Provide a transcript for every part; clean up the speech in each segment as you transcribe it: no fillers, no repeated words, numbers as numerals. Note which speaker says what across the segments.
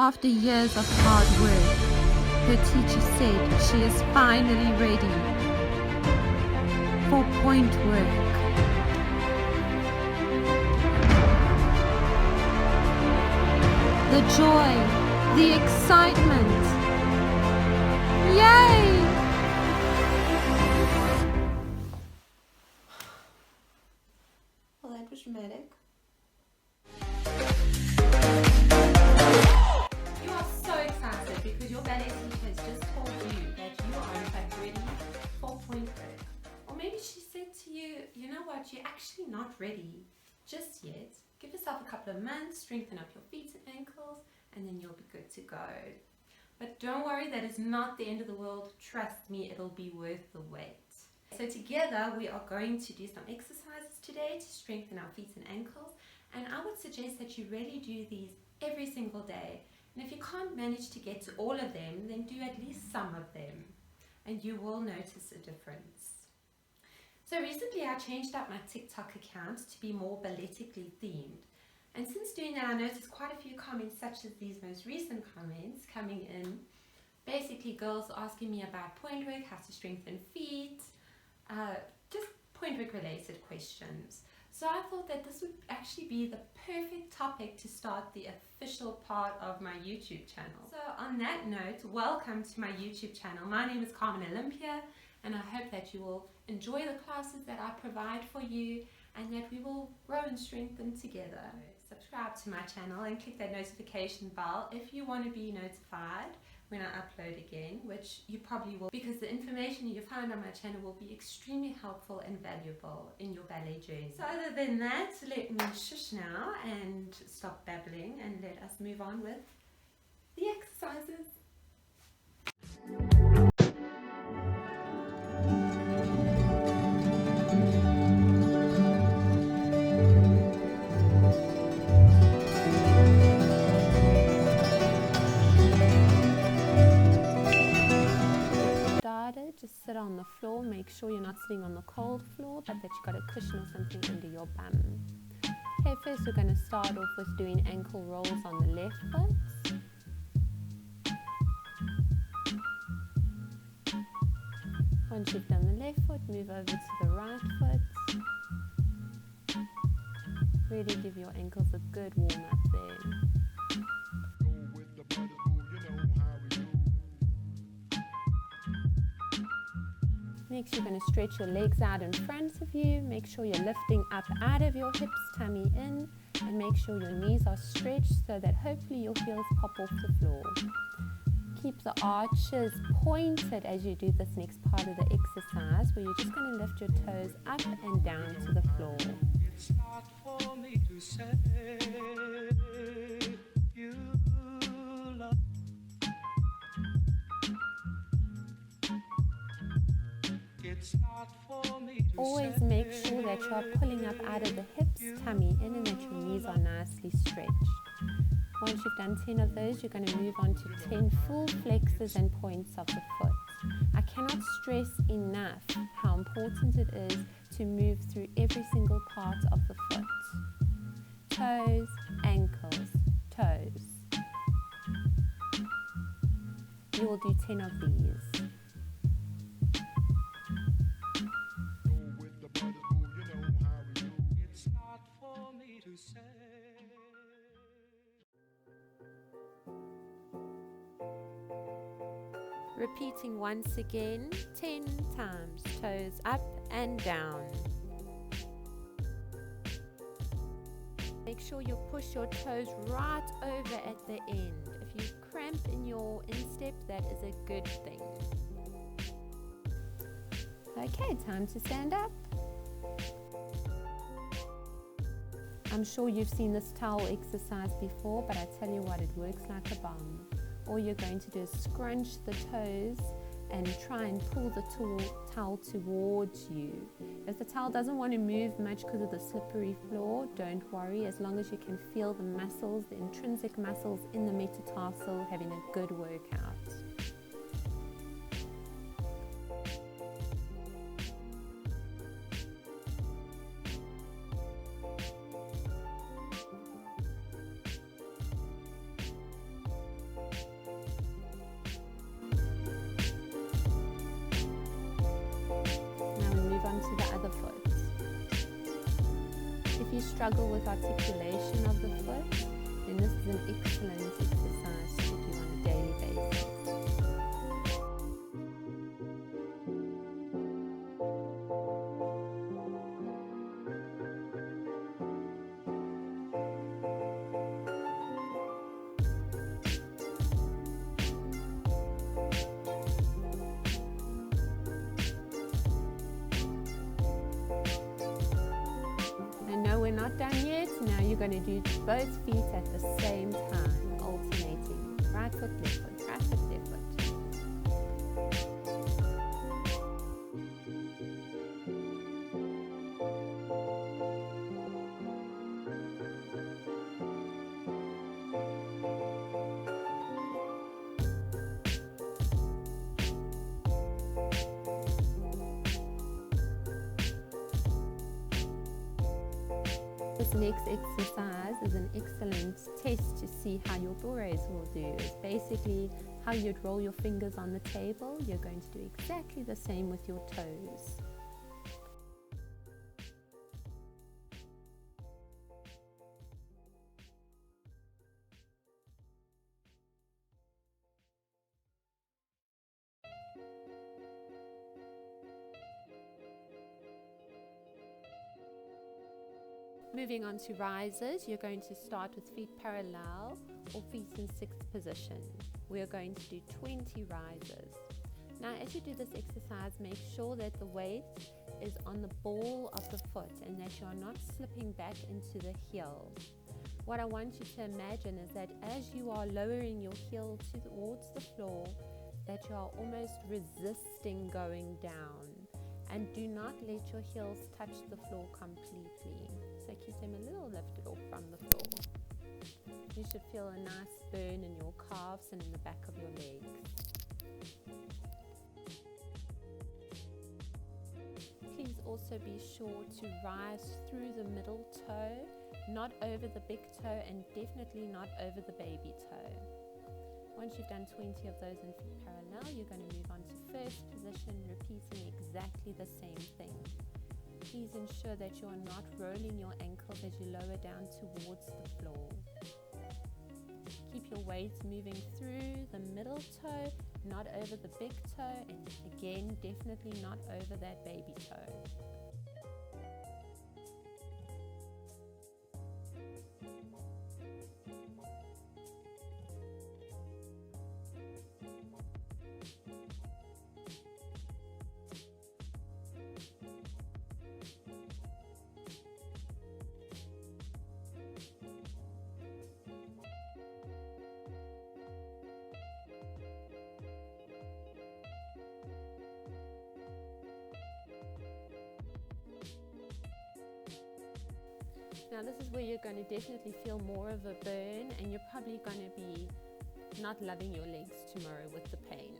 Speaker 1: After years of hard work, her teacher said she is finally ready for point work. The joy, the excitement. Yay!
Speaker 2: Well, that was dramatic. You are so excited because your ballet teacher has just told you that you are in fact ready for point work. Or maybe she said to you, you know what, you're actually not ready just yet. Give yourself a couple of months, strengthen up your feet and ankles, and then you'll be good to go. But don't worry, that is not the end of the world. Trust me, it'll be worth the wait. So together we are going to do some exercises today to strengthen our feet and ankles. And I would suggest that you really do these every single day. And if you can't manage to get to all of them, then do at least some of them. And you will notice a difference. So recently I changed up my Tik Tok account to be more balletically themed. And since doing that, I noticed quite a few comments such as these most recent comments coming in. Basically girls asking me about point work, how to strengthen feet, just point work related questions. So I thought that this would actually be the perfect topic to start the official part of my YouTube channel. So on that note, welcome to my YouTube channel. My name is Carmen Olympia, and I hope that you will enjoy the classes that I provide for you and that we will grow and strengthen together. Subscribe to my channel and click that notification bell if you want to be notified when I upload again, which you probably will, because the information you find on my channel will be extremely helpful and valuable in your ballet journey. So other than that, let me shush now and stop babbling and let us move on with the exercises.
Speaker 1: Just sit on the floor. Make sure you're not sitting on the cold floor, but that you've got a cushion or something under your bum. Okay, first we're going to start off with doing ankle rolls on the left foot. Once you've done the left foot, move over to the right foot. Really give your ankles a good warm up there. Next, you're going to stretch your legs out in front of you. Make sure you're lifting up out of your hips, tummy in, and make sure your knees are stretched so that hopefully your heels pop off the floor. Keep the arches pointed as you do this next part of the exercise, where you're just going to lift your toes up and down to the floor.
Speaker 3: It's not for me to say you love.
Speaker 1: Always make sure that you are pulling up out of the hips, tummy in, and that your knees are nicely stretched. Once you've done 10 of those, you're going to move on to 10 full flexes and points of the foot. I cannot stress enough how important it is to move through every single part of the foot. Toes, ankles, toes. You will do 10 of these. Repeating once again, 10 times, toes up and down. Make sure you push your toes right over at the end. If you cramp in your instep, that is a good thing. Okay, time to stand up. I'm sure you've seen this towel exercise before, but I tell you what, it works like a bomb. All you're going to do is scrunch the toes and try and pull the towel towards you. If the towel doesn't want to move much because of the slippery floor, don't worry, as long as you can feel the muscles, the intrinsic muscles in the metatarsal having a good workout. to the other foot. If you struggle with articulation of the foot, then this is an excellent exercise to do on a daily basis. We're not done yet. Now you're going to do both feet at the same time, alternating right foot, left foot, right foot, left foot. This next exercise is an excellent test to see how your bores will do. It's basically how you'd roll your fingers on the table. You're going to do exactly the same with your toes. Moving on to rises, you're going to start with feet parallel or feet in sixth position. We are going to do 20 rises. Now as you do this exercise, make sure that the weight is on the ball of the foot and that you are not slipping back into the heel. What I want you to imagine is that as you are lowering your heel towards the floor, that you are almost resisting going down. And do not let your heels touch the floor completely. So keep them a little lifted off from the floor. You should feel a nice burn in your calves and in the back of your legs. Please also be sure to rise through the middle toe, not over the big toe and definitely not over the baby toe. Once you've done 20 of those in feet parallel, you're going to move on to first position, repeating exactly the same thing. Please ensure that you are not rolling your ankles as you lower down towards the floor. Keep your weight moving through the middle toe, not over the big toe, and again, definitely not over that baby toe. Now this is where you're going to definitely feel more of a burn and you're probably going to be not loving your legs tomorrow with the pain.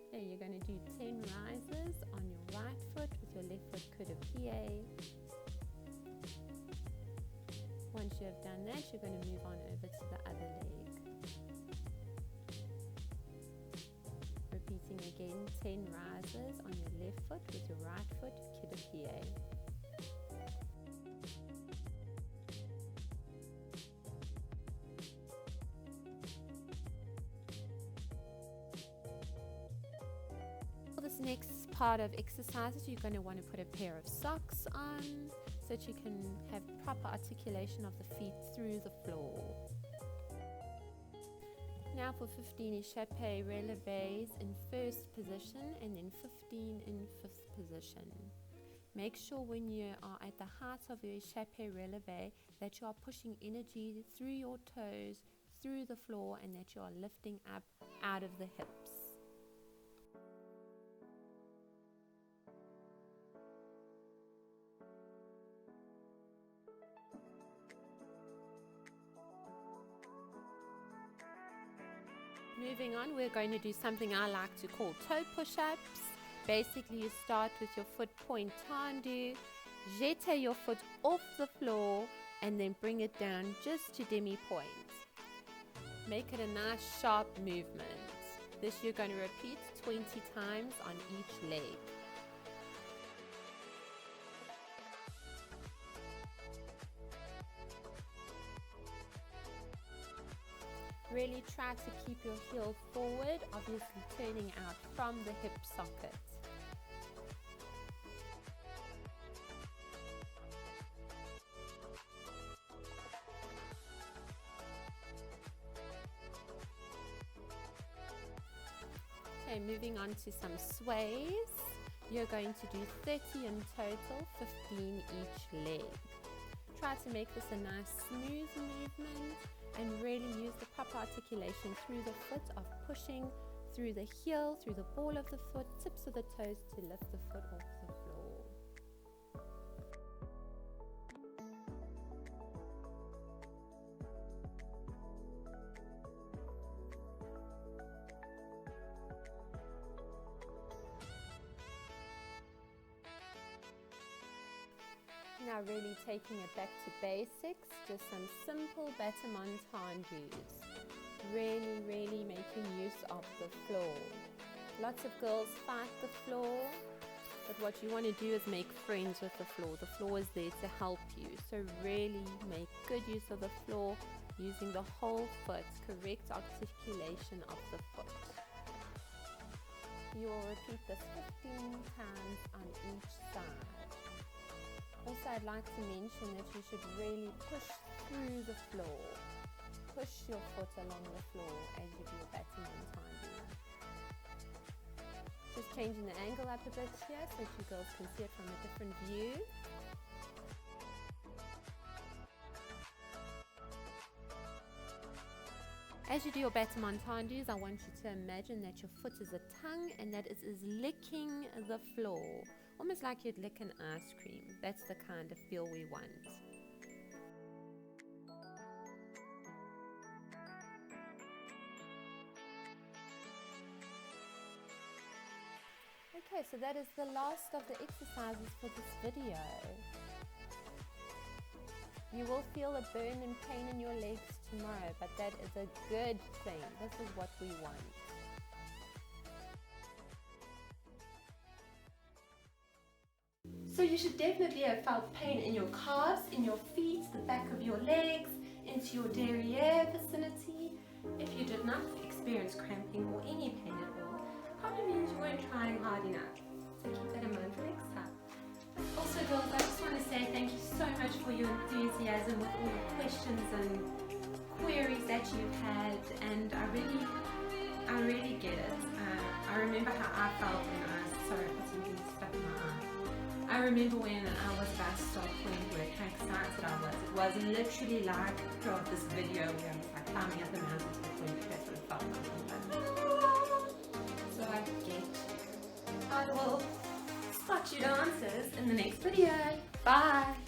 Speaker 1: Okay, you're going to do 10 rises on your right foot with your left foot coup de pied. Once you have done that, you're going to move on over to the other leg. Repeating again, 10 rises on your left foot with your right foot coup de pied. This next part of exercises, you're going to want to put a pair of socks on so that you can have proper articulation of the feet through the floor. Now for 15 échappé releves in first position and then 15 in fifth position. Make sure when you are at the height of your échappé releve that you are pushing energy through your toes, through the floor, and that you are lifting up out of the hips. Moving on, we're going to do something I like to call toe push-ups. Basically, you start with your foot point tendu, jete your foot off the floor, and then bring it down just to demi-point. Make it a nice sharp movement. This you're going to repeat 20 times on each leg. Really try to keep your heel forward, obviously turning out from the hip socket. Okay, moving on to some sways. You're going to do 30 in total, 15 each leg. Try to make this a nice smooth movement and really use the proper articulation through the foot of pushing through the heel, through the ball of the foot, tips of the toes to lift the foot off the floor. Now really taking it back to basics, just some simple battement tendus. Really making use of the floor. Lots of girls fight the floor, but what you want to do is make friends with the floor. The floor is there to help you, so really make good use of the floor using the whole foot, correct articulation of the foot. You will repeat this 15 times on each side. Also, I'd like to mention that you should really push through the floor. Push your foot along the floor as you do your battement tendu. Just changing the angle up a bit here so that you girls can see it from a different view. As you do your battement tendus, I want you to imagine that your foot is a tongue and that it is licking the floor. Almost like you'd lick an ice cream. That's the kind of feel we want. Okay, so that is the last of the exercises for this video. You will feel a burn and pain in your legs tomorrow, but that is a good thing. This is what we want.
Speaker 2: So you should definitely have felt pain in your calves, in your feet, the back of your legs, into your derriere vicinity. If you did not experience cramping or any pain at all, probably means you weren't trying hard enough. So keep that in mind for next time. Also girls, I just want to say thank you so much for your enthusiasm with all the questions and queries that you've had, and I really get it. I remember how I felt when sorry, I got something stuck in my eye. I remember when I was about to start playing work, how excited I was. It was literally like throughout this video where I was like climbing up the mountain to the point. That's what it felt like. So I get you. I will spot you dancers in the next video. Bye!